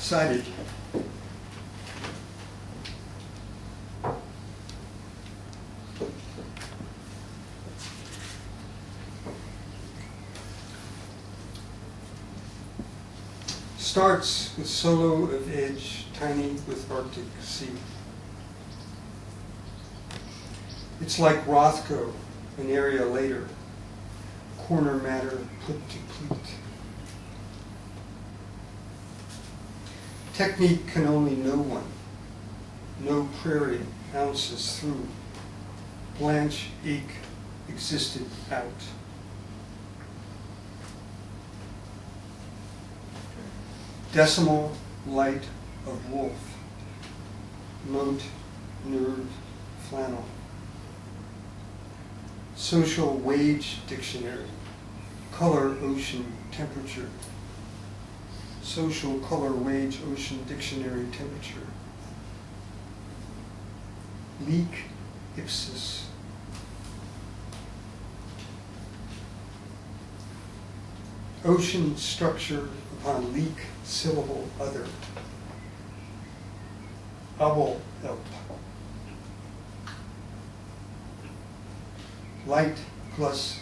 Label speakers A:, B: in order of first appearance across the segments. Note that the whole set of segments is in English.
A: cited. Starts with solo of edge, tiny with Arctic sea. It's like Rothko, an area later, corner matter put to pleat. Technique can only know one, no prairie ounces through. Blanche Ake existed out. Decimal light of wolf, moat, nerve, flannel. Social wage dictionary, color, ocean, temperature. Social color, wage, ocean, dictionary, temperature. Leak, ipsis. Ocean structure upon leak, syllable, other. Obel, elp. Light, plus,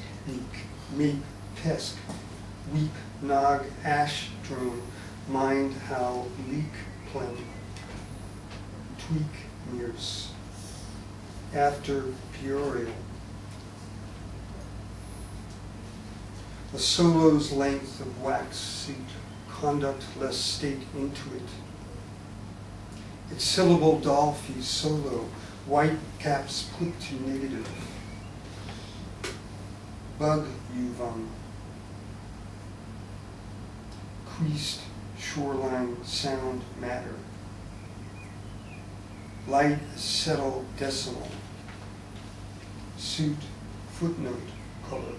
A: meek, pesk, weep, nog, ash, drone, mind, how, leak, plem, tweak, mears, after, peoreal. A solo's length of wax seat, conduct less state into it. Its syllable dolphy, solo, white caps put to negative. Bug uvum, creased shoreline sound matter. Light settle decimal, suit footnote color.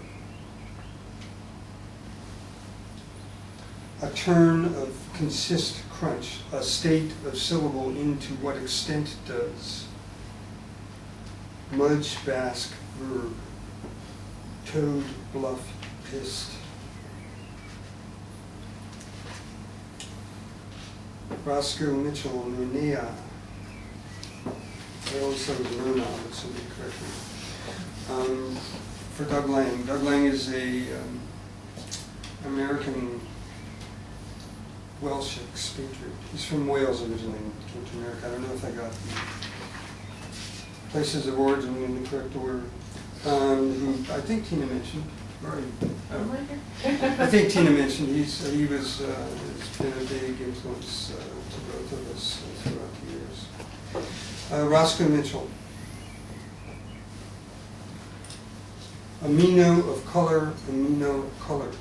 A: A turn of consist crunch, a state of syllable into what extent does. Mudge Basque verb, toad bluff pissed. Roscoe Mitchell, Nunea. I always thought it was Nuna, but somebody correct me. For Doug Lang. Doug Lang is a American Welsh expatriate. He's from Wales originally and came to America. I don't know if I got the places of origin in the correct order. Who I think Tina mentioned. I think Tina mentioned he was has been a big influence to both of us throughout the years. Roscoe Mitchell. Amino of color, amino color.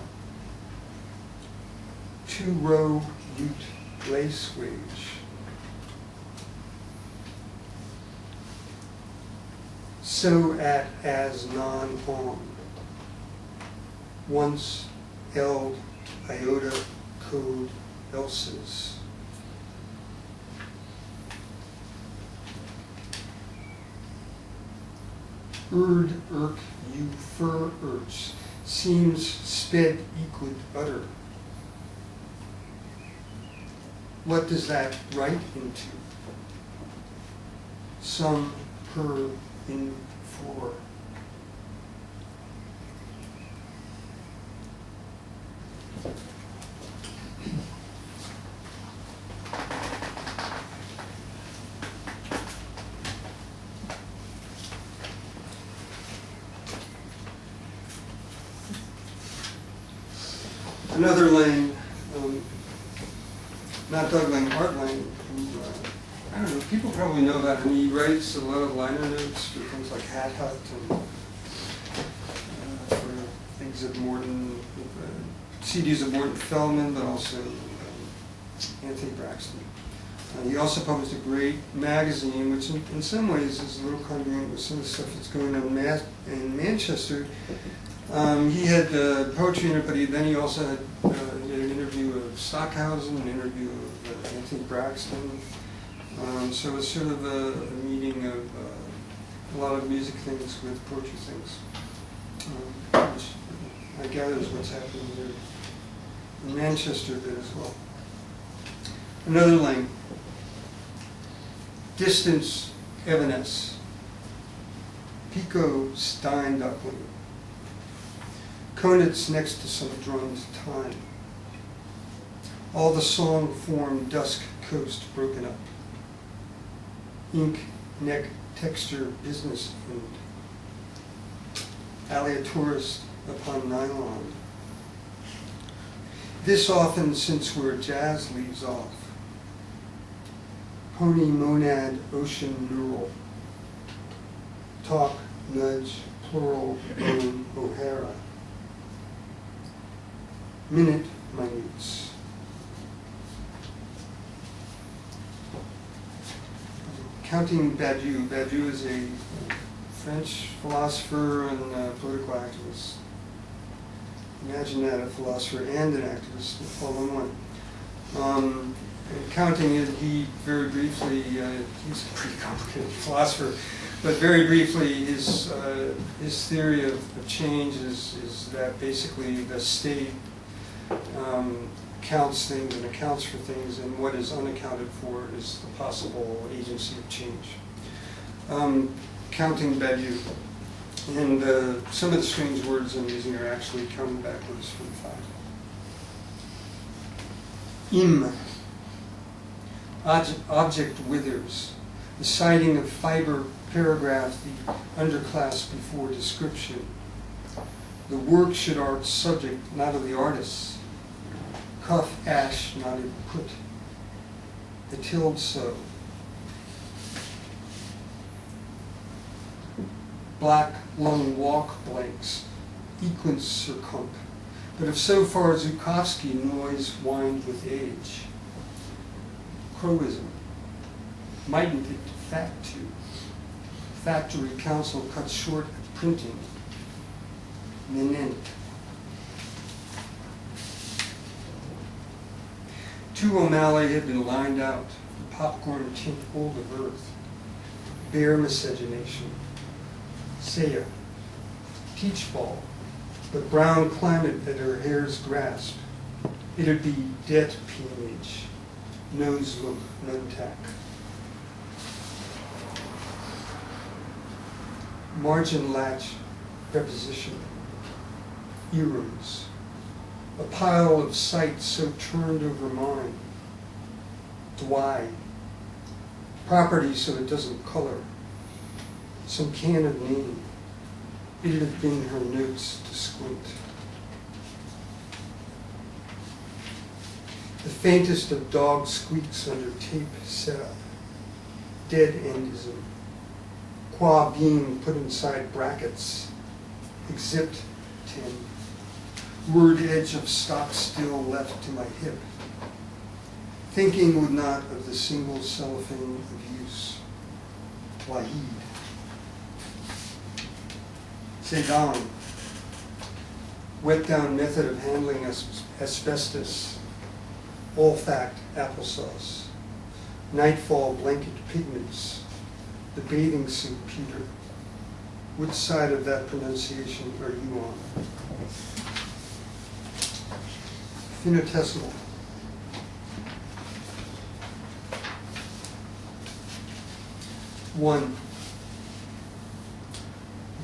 A: 2-row ute lace wage. So at as non-on. Once eld iota code else's. Urd irk you fur urch. Seems sped equid utter. What does that write into? Some per in for. Another Lang, not Doug Lang, Art Lang, who, I don't know, people probably know about him. He writes a lot of liner notes for things like Hat Hut and for things of Morton, CDs of Morton Feldman, but also Anthony Braxton. He also published a great magazine, which in some ways is a little congruent with some of the stuff that's going on in Manchester. He had poetry in it, but then he also had an interview of Stockhausen, an interview of Anthony Braxton. So it was sort of a meeting of a lot of music things with poetry things, which I gather is what's happening here in Manchester a bit as well. Another lane. Distance, Evanesce. Pico, Stein, Duckling. Konitz next to some drummed time. All the song form dusk coast broken up. Ink, neck, texture, business end. Aleatorist upon nylon. This often since where jazz leaves off. Pony, monad, ocean, neural. Talk, nudge, plural, bone, O'Hara. Minute, minutes. Counting Badiou. Badiou is a French philosopher and political activist. Imagine that, a philosopher and an activist all in one. And counting it, he very briefly, he's a pretty complicated philosopher, but very briefly his theory of change is that basically the state counts things and accounts for things, and what is unaccounted for is the possible agency of change. Counting Badiou. And some of the strange words I'm using are actually counted backwards from 5. Im. Object withers. The citing of fiber paragraph, the underclass before description. The work should art subject, not of the artist. Cuff, ash, not a put. The tilde so. Black lung walk blanks, equins circump. But if so far Zhukovsky noise whined with age. Crowism. Mightn't it fact to? Factory council cut short at printing. Menent. 2 O'Malley had been lined out, the popcorn tint old of earth. Bare miscegenation. Saya. Peach ball, but brown climate at her hair's grasp. It'd be debt peonage. Nose look, none tack. Margin latch, preposition. Earrings. A pile of sights so turned over mine. Dwy. Property so it doesn't color. Some can of name. It'd have been her notes to squint. The faintest of dog squeaks under tape setup. Dead endism. Qua being put inside brackets. Except 10. Word edge of stock still left to my hip. Thinking would not of the single cellophane of use. Wahid. Sedan. Wet down method of handling asbestos. Olfact applesauce. Nightfall blanket pigments. The bathing suit Peter. Which side of that pronunciation are you on? Finitesimal. One.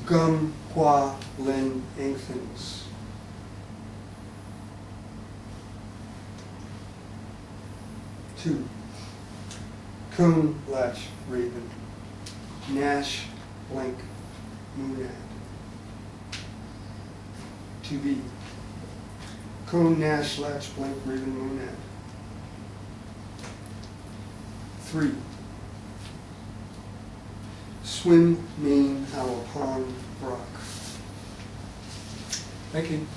A: Gum, qua, len, angthins. 2. Cone, latch, raven. Nash, blank, monad. 2b. Cone, Nash, latch, blank, raven, monad. 3. Swim, main, howl, pond, rock. Thank you.